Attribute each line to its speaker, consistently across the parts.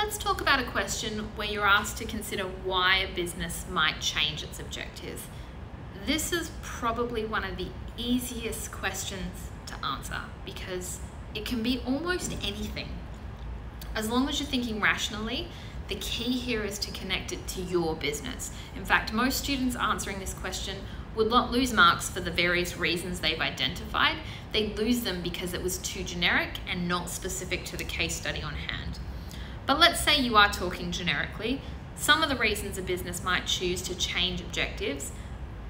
Speaker 1: Let's talk about a question where you're asked to consider why a business might change its objectives. This is probably one of the easiest questions to answer because it can be almost anything. As long as you're thinking rationally, the key here is to connect it to your business. In fact, most students answering this question would not lose marks for the various reasons they've identified. They lose them because it was too generic and not specific to the case study on hand. But let's say you are talking generically. Some of the reasons a business might choose to change objectives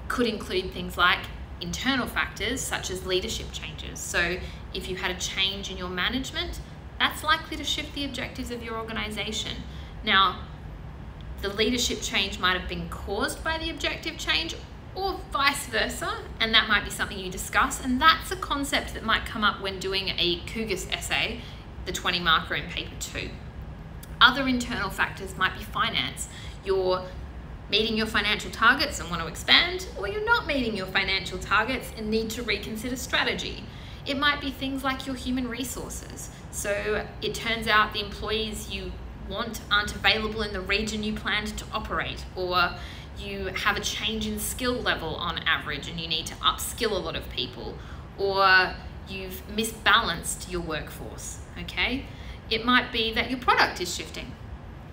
Speaker 1: could include things like internal factors such as leadership changes. So if you had a change in your management, that's likely to shift the objectives of your organization. Now, the leadership change might have been caused by the objective change or vice versa, and that might be something you discuss, and that's a concept that might come up when doing a Cougas essay, the 20 marker in paper 2. Other internal factors might be finance. You're meeting your financial targets and want to expand, or you're not meeting your financial targets and need to reconsider strategy. It might be things like your human resources. So it turns out the employees you want aren't available in the region you planned to operate, or you have a change in skill level on average and you need to upskill a lot of people, or you've misbalanced your workforce, okay? It might be that your product is shifting.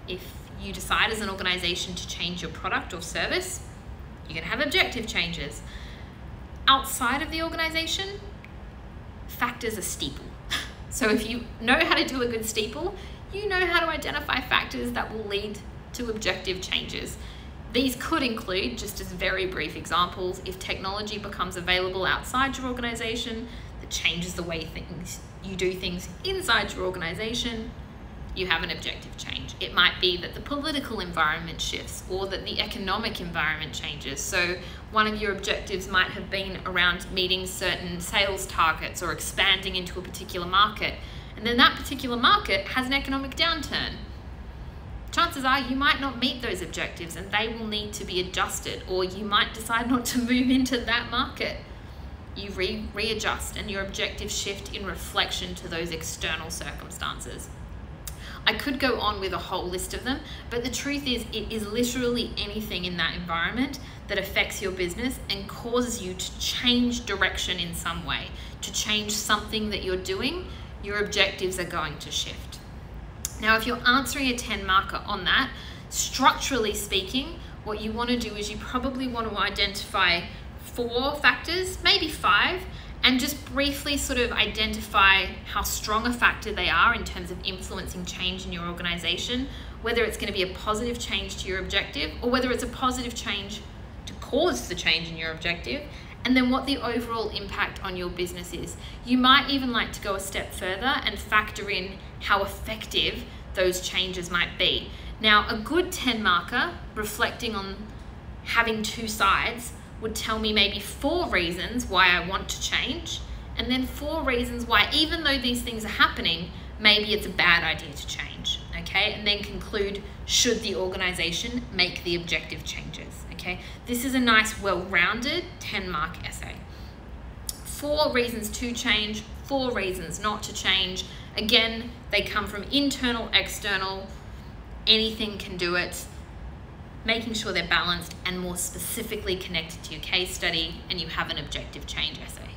Speaker 1: If you decide as an organization to change your product or service, you're gonna have objective changes. Outside of the organization, factors are steeple. So if you know how to do a good steeple, you know how to identify factors that will lead to objective changes. These could include, just as very brief examples, if technology becomes available outside your organization that changes the way you do things inside your organization, you have an objective change. It might be that the political environment shifts or that the economic environment changes. So one of your objectives might have been around meeting certain sales targets or expanding into a particular market, and then that particular market has an economic downturn. Chances are you might not meet those objectives and they will need to be adjusted, or you might decide not to move into that market. You readjust and your objectives shift in reflection to those external circumstances. I could go on with a whole list of them, but the truth is it is literally anything in that environment that affects your business and causes you to change direction in some way, to change something that you're doing. Your objectives are going to shift. Now, if you're answering a 10 marker on that, structurally speaking, what you want to do is you probably want to identify 4 factors, maybe 5, and just briefly sort of identify how strong a factor they are in terms of influencing change in your organization, whether it's going to be a positive change to your objective or whether it's a positive change to cause the change in your objective, and then what the overall impact on your business is. You might even like to go a step further and factor in how effective those changes might be. Now, a good 10 marker reflecting on having 2 sides would tell me maybe 4 reasons why I want to change, and then 4 reasons why, even though these things are happening, maybe it's a bad idea to change, okay? And then conclude, should the organization make the objective changes, okay? This is a nice, well-rounded 10-mark essay. 4 reasons to change, 4 reasons not to change. Again, they come from internal, external, anything can do it. Making sure they're balanced and more specifically connected to your case study, and you have an objective change essay.